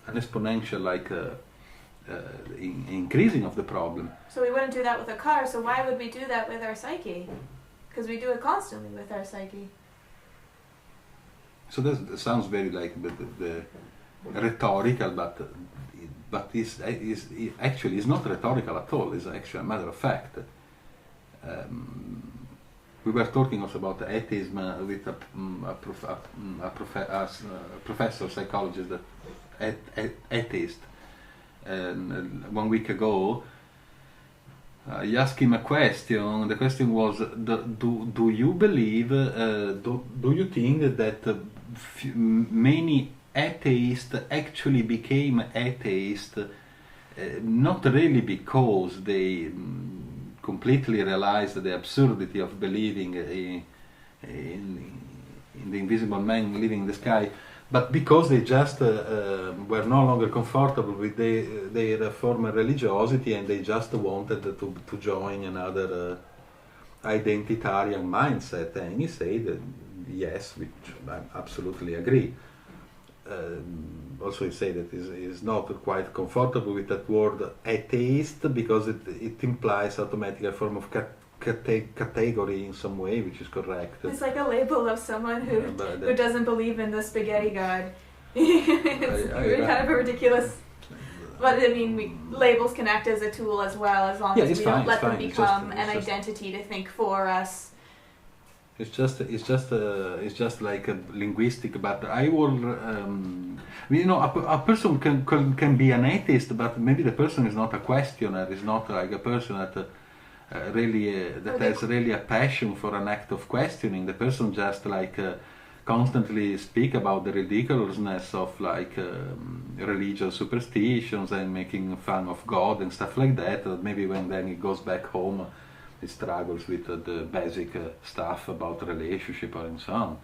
exponential increasing of the problem.
So we wouldn't do that with a car, so why would we do that with our psyche? Because we do it constantly with our psyche.
So that sounds very like the rhetorical, but is actually is not rhetorical at all. It's actually a matter of fact. We were talking also about atheism with a professor psychologist, that atheist. 1 week ago, I asked him a question. The question was, do you believe, do you think that many atheists actually became atheists not really because they completely realized the absurdity of believing in the invisible man living in the sky, but because they just were no longer comfortable with their former religiosity, and they just wanted to join another identitarian mindset? And he said that yes, which I absolutely agree. Also he said that he's not quite comfortable with that word atheist, because it implies automatically a form of category in some way, which is correct.
It's like a label of someone who doesn't believe in the spaghetti god. It's kind of a ridiculous But I mean, labels can act as a tool as well, as long as we don't let them become an identity to think for us.
It's just like a linguistic. But I will, a person can be an atheist, but maybe the person is not a questioner. Is not like a person that has really a passion for an act of questioning. The person just like constantly speak about the ridiculousness of like religious superstitions and making fun of God and stuff like that. Maybe when then he goes back home, he struggles with the basic stuff about relationship and so on.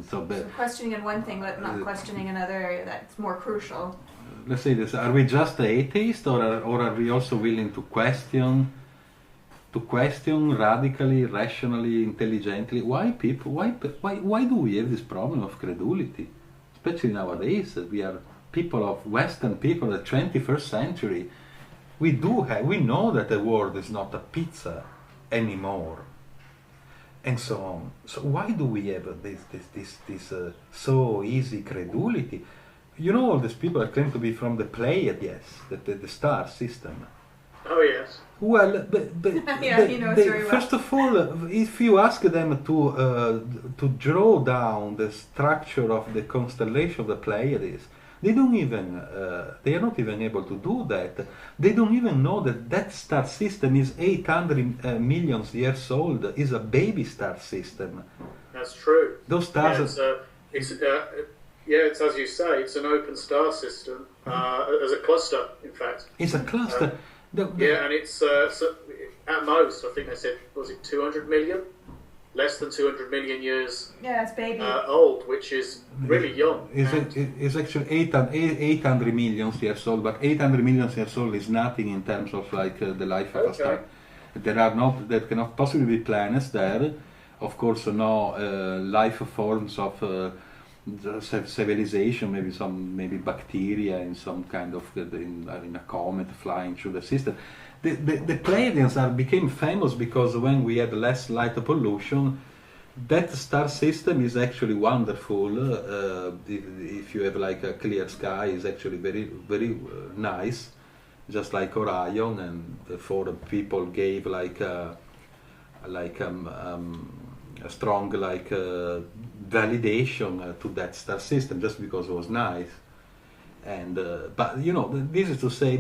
So
questioning in one thing, but not questioning another area that's more crucial.
Let's say this: are we just atheists, or are we also willing to question radically, rationally, intelligently? Why do we have this problem of credulity? Especially nowadays, we are people of Western people, the 21st century. We know that the world is not a pizza anymore, and so on. So why do we have this so easy credulity? You know, all these people that claim to be from the Pleiades, yes, the star system.
Oh yes.
Well,
yeah, he knows very well.
First of all, if you ask them to draw down the structure of the constellation of the Pleiades, they are not even able to do that. They don't even know that star system is 800 million years old. Is a baby star system.
That's true.
Those stars.
It's as you say. It's an open star system as a cluster. In fact,
it's a cluster.
And it's at most, I think they said, was it 200 million? Less than 200 million years
it's baby.
Old, which is really young.
It's actually 800 million years old, but 800 million years old is nothing in terms of like the life of a star. There cannot possibly be planets there. Of course, no life forms of civilization, maybe bacteria in some kind of in a comet flying through the system. The Pleiadians became famous because when we had less light pollution, that star system is actually wonderful. If you have like a clear sky, is actually very very nice, just like Orion, and therefore people gave like a strong validation to that star system just because it was nice. And but this is to say,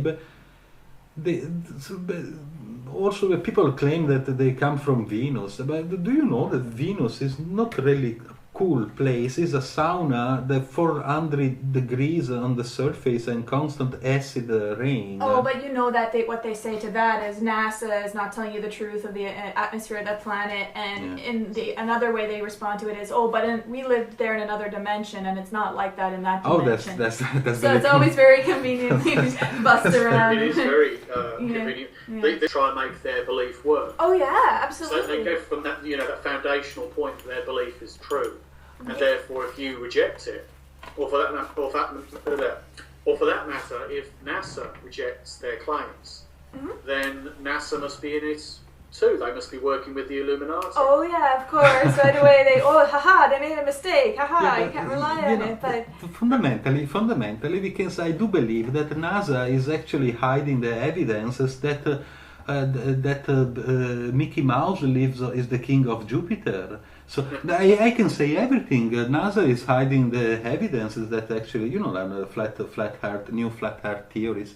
also the people claim that they come from Venus, but do you know that Venus is not really a cool place? It's a sauna, the 400 degrees on the surface and constant acid rain.
Oh, but you know that what they say to that is NASA is not telling you the truth of the atmosphere of that planet, and another way they respond to it is, we lived there in another dimension, and it's not like that in that dimension.
Oh, that's
so it's always very convenient to bust around.
It is very convenient. Yeah. They try and make their belief work.
Oh yeah, absolutely.
So they go from that, that foundational point that their belief is true, and therefore, if you reject it, or for that matter, if NASA rejects their claims, then NASA must be in it too. They must be working with the Illuminati.
Oh yeah, of course. Right away they made a mistake. You can't rely on it. But
fundamentally, we can say I do believe that NASA is actually hiding the evidences that Mickey Mouse is the king of Jupiter. So I can say everything. NASA is hiding the evidences that actually, new flat Earth theories.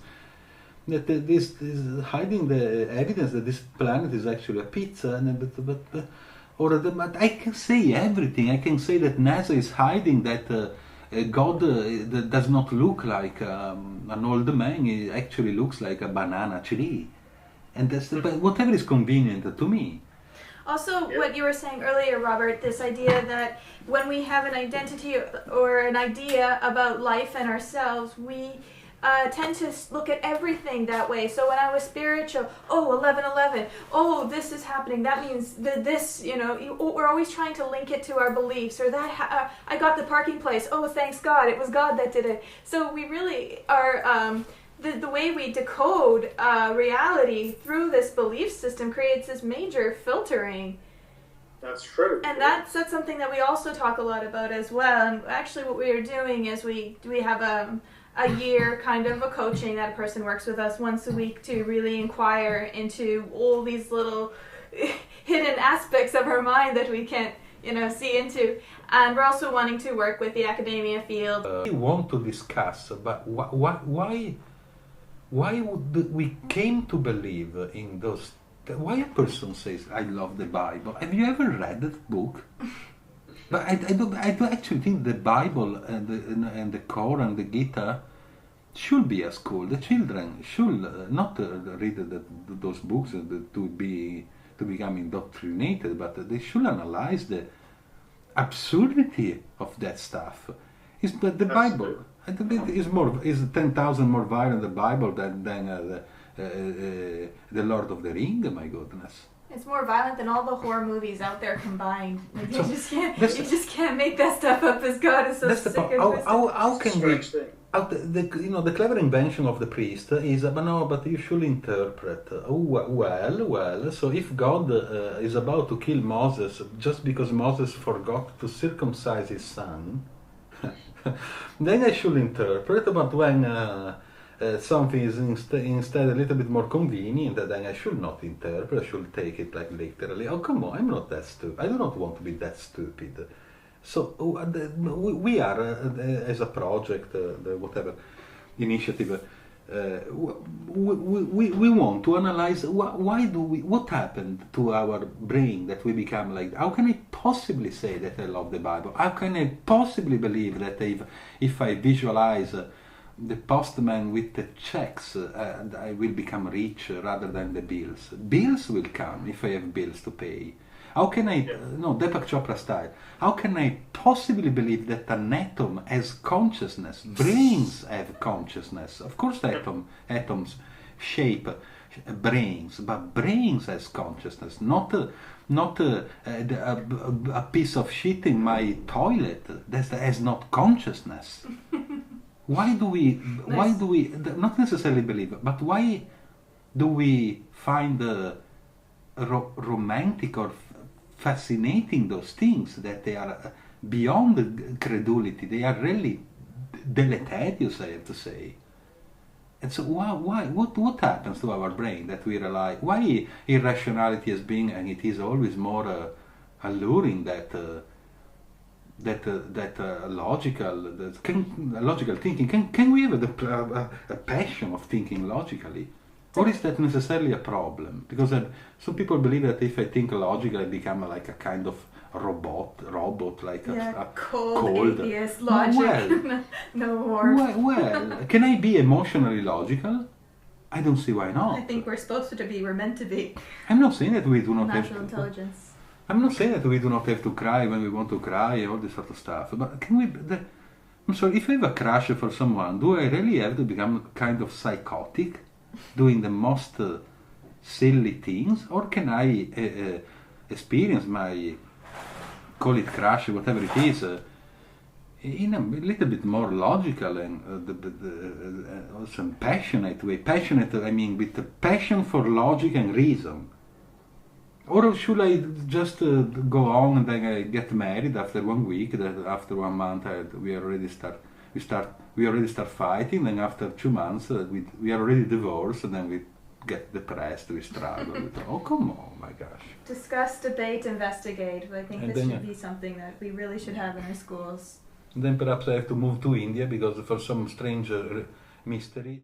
That this is hiding the evidence that this planet is actually a pizza. But I can say everything. I can say that NASA is hiding that God does not look like an old man. He actually looks like a banana tree. And but whatever is convenient to me.
Also, what you were saying earlier, Robert, this idea that when we have an identity or an idea about life and ourselves, we tend to look at everything that way. So when I was spiritual, 11:11, this is happening, that means this, we're always trying to link it to our beliefs, or that I got the parking place, thanks God, it was God that did it. So we really are... The way we decode reality through this belief system creates this major filtering.
That's true.
And that's something that we also talk a lot about as well. And actually what we are doing is we have a year kind of a coaching that a person works with us once a week to really inquire into all these little hidden aspects of our mind that we can't, see into. And we're also wanting to work with the academia field.
We want to discuss, but why would we came to believe in those? Why a person says, "I love the Bible"? Have you ever read that book? But I don't actually think the Bible and the Quran, the Gita, should be at school. The children should not read those books to become indoctrinated, but they should analyze the absurdity of that stuff. The Bible is 10,000 more violent the Bible than the Lord of the Ring. My goodness.
It's more violent than all the horror movies out there combined. Like you just can't make that stuff up, as God is so sick and twisted.
How can we? The clever invention of the priest is, but you should interpret. Well. So if God is about to kill Moses just because Moses forgot to circumcise his son, then I should interpret. But when something is instead a little bit more convenient, then I should not interpret. I should take it like literally. Oh, come on, I'm not that stupid. I do not want to be that stupid. So we are, as a project, whatever initiative, we want to analyze what happened to our brain that we become like. How can I possibly say that I love the Bible? How can I possibly believe that if I visualize the postman with the checks, and I will become rich rather than the bills? Bills will come if I have bills to pay. How can I, Deepak Chopra style, how can I possibly believe that an atom has consciousness? Brains have consciousness. Of course atoms shape brains, but brains has consciousness, not a piece of shit in my toilet that has not consciousness. Why do we not necessarily believe, but why do we find romantic or fascinating those things that they are beyond credulity? They are really deleterious, I have to say. And so what happens to our brain that we realize? Why irrationality has been, and it is always more alluring that logical thinking? Can we have a passion of thinking logically? Or is that necessarily a problem? Because some people believe that if I think logically, I become like a kind of robot, like a cold
atheist logic.
Well,
no more.
Well, can I be emotionally logical? I don't see why not.
I think we're supposed to be. We're meant to be.
I'm not saying that we do not
natural intelligence.
I'm not saying that we do not have to cry when we want to cry, all this sort of stuff. But can we? I'm sorry. If I have a crush for someone, do I really have to become kind of psychotic, doing the most silly things, or can I experience my, call it crush, whatever it is, in a little bit more logical and also passionate way? Passionate, I mean, with the passion for logic and reason. Or should I just go on and then I get married after 1 week? That after 1 month we already start fighting. Then after 2 months we are already divorced, and then we get depressed. We struggle. Oh, come on, my gosh!
Discuss, debate, investigate. I think this should be something that we really should have in our schools.
Then perhaps I have to move to India because for some strange mystery.